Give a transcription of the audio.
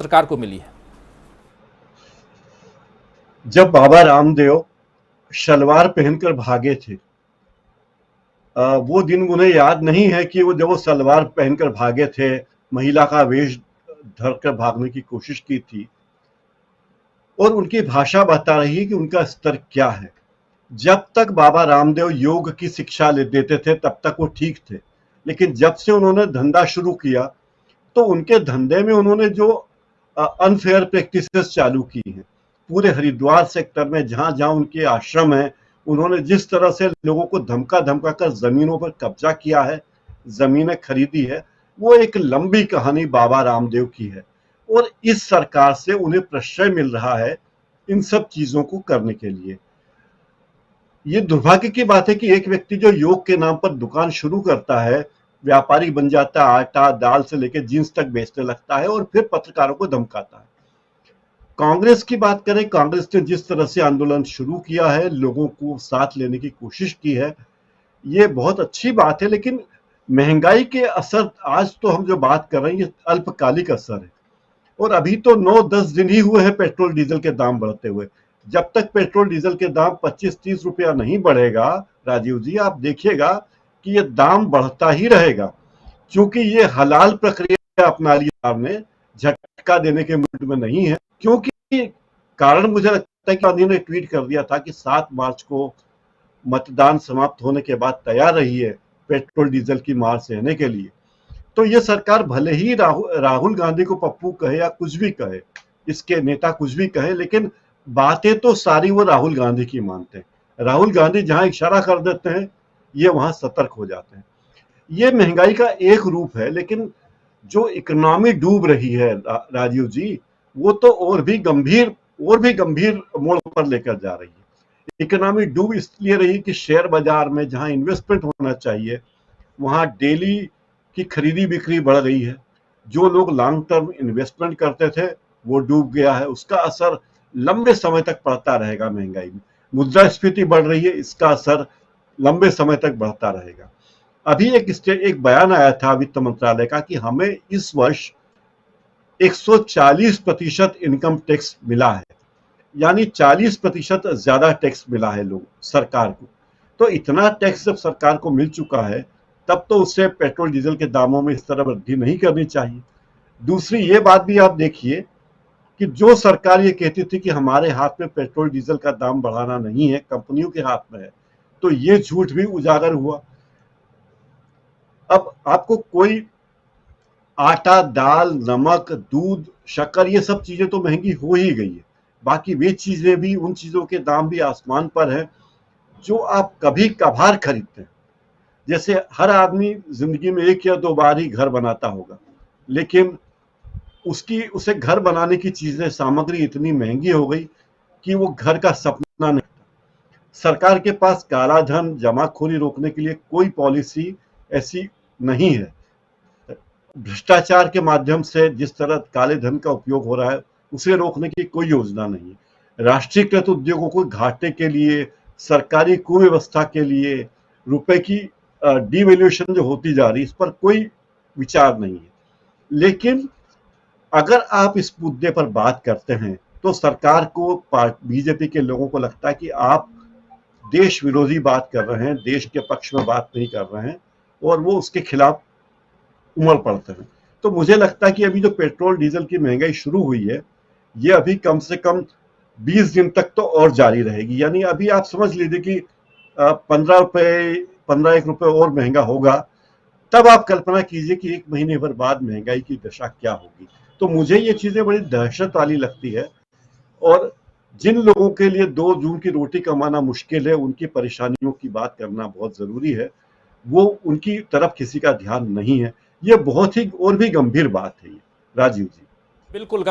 सरकार को मिली है। जब बाबा रामदेव शलवार पहनकर भागे थे, वो दिन उन्हें याद नहीं है कि जब वो सलवार पहनकर भागे थे, महिला का वेश धरकर भागने की कोशिश की थी। और उनकी भाषा बता रही है कि उनका स्तर क्या है। जब तक बाबा रामदेव योग की शिक्षा ले देते थे तब तक वो ठीक थे, लेकिन जब से उन्होंने धंधा शुरू किया तो उनके धंधे में उन्होंने जो अनफेयर प्रैक्टिसेस चालू की हैं, पूरे हरिद्वार सेक्टर में जहां जहां उनके आश्रम है, उन्होंने जिस तरह से लोगों को धमका धमका कर जमीनों पर कब्जा किया है, जमीनें खरीदी है, वो एक लंबी कहानी बाबा रामदेव की है। और इस सरकार से उन्हें प्रश्रय मिल रहा है इन सब चीजों को करने के लिए। ये दुर्भाग्य की बात है कि एक व्यक्ति जो योग के नाम पर दुकान शुरू करता है, व्यापारी बन जाता है, आटा दाल से लेकर जींस तक बेचने लगता है और फिर पत्रकारों को धमकाता है। कांग्रेस की बात करें, कांग्रेस ने जिस तरह से आंदोलन शुरू किया है, लोगों को साथ लेने की कोशिश की है, ये बहुत अच्छी बात है। लेकिन महंगाई के असर, आज तो हम जो बात कर रहे हैं ये अल्पकालिक असर है। और अभी तो 9-10 दिन ही हुए हैं पेट्रोल डीजल के दाम बढ़ते हुए। जब तक पेट्रोल डीजल के दाम 25-30 रुपया नहीं बढ़ेगा, राजीव जी, आप देखिएगा कि ये दाम बढ़ता ही रहेगा, क्योंकि ये हलाल प्रक्रिया अपना लिया आपने, झटका देने के मूड में नहीं है। क्योंकि कारण मुझे लगता है कि गांधी ने ट्वीट कर दिया था कि 7 मार्च को मतदान समाप्त होने के बाद तैयार रही है पेट्रोल डीजल की मार सहने के लिए। तो ये सरकार भले ही राहुल गांधी को पप्पू कहे या कुछ भी कहे, इसके नेता कुछ भी कहे, लेकिन बातें तो सारी वो राहुल गांधी की मानते हैं। राहुल गांधी जहां इशारा कर देते हैं, ये वहां सतर्क हो जाते हैं। ये महंगाई का एक रूप है, लेकिन जो इकोनॉमी डूब रही है राजीव जी, वो तो और भी गंभीर मोड़ पर लेकर जा रही है। इकोनॉमी डूब इसलिए रही कि शेयर बाजार में जहां इन्वेस्टमेंट होना चाहिए, वहां डेली की खरीदी बिक्री बढ़ रही है। जो लोग लॉन्ग टर्म इन्वेस्टमेंट करते थे वो डूब गया है। उसका असर लंबे समय तक पड़ता रहेगा महंगाई में। मुद्रास्फीति बढ़ रही है, इसका असर लंबे समय तक बढ़ता रहेगा। अभी एक बयान आया था वित्त मंत्रालय का कि हमें इस वर्ष 140% इनकम टैक्स मिला है, यानी 40% ज्यादा टैक्स मिला है लोग सरकार को। तो इतना टैक्स जब सरकार को मिल चुका है, तब तो उससे पेट्रोल डीजल के दामों में इस तरह वृद्धि नहीं करनी चाहिए। दूसरी ये बात भी आप देखिए कि जो सरकार ये कहती थी कि हमारे हाथ में पेट्रोल डीजल का दाम बढ़ाना नहीं है, कंपनियों के हाथ में है, तो ये झूठ भी उजागर हुआ। अब आपको कोई आटा दाल नमक दूध शक्कर ये सब चीजें तो महंगी हो ही गई है, बाकी वे चीजें भी, उन चीजों के दाम भी आसमान पर है जो आप कभी कभार खरीदते हैं। जैसे हर आदमी जिंदगी में 1 या 2 बार ही घर बनाता होगा, लेकिन उसे घर बनाने की चीजें, सामग्री इतनी महंगी हो गई कि वो घर का सपना नहीं। सरकार के पास काला धन जमाखोरी रोकने के लिए कोई पॉलिसी ऐसी नहीं है। भ्रष्टाचार के माध्यम से जिस तरह काले धन का उपयोग हो रहा है, उसे रोकने की कोई योजना नहीं है। राष्ट्रीयकृत उद्योगों को घाटे के लिए, सरकारी कुव्यवस्था के लिए, रुपए की डिवैल्यूएशन जो होती जा रही है, इस पर कोई विचार नहीं है। लेकिन अगर आप इस मुद्दे पर बात करते हैं तो सरकार को, बीजेपी के लोगों को लगता है कि आप देश विरोधी बात कर रहे हैं, देश के पक्ष में बात नहीं कर रहे हैं, और वो उसके खिलाफ उमड़ पड़ते हैं। तो मुझे लगता है कि अभी जो पेट्रोल डीजल की महंगाई शुरू हुई है, ये अभी कम से कम 20 दिन तक तो और जारी रहेगी। यानी अभी आप समझ लीजिए कि 15-1 रुपए और महंगा होगा, तब आप कल्पना कीजिए कि 1 महीने भर बाद महंगाई की दशा क्या होगी। तो मुझे ये चीजें बड़ी दहशत वाली लगती है। और जिन लोगों के लिए 2 जून की रोटी कमाना मुश्किल है, उनकी परेशानियों की बात करना बहुत जरूरी है, वो उनकी तरफ किसी का ध्यान नहीं है। ये बहुत ही और भी गंभीर बात है ये, राजीव जी। बिल्कुल।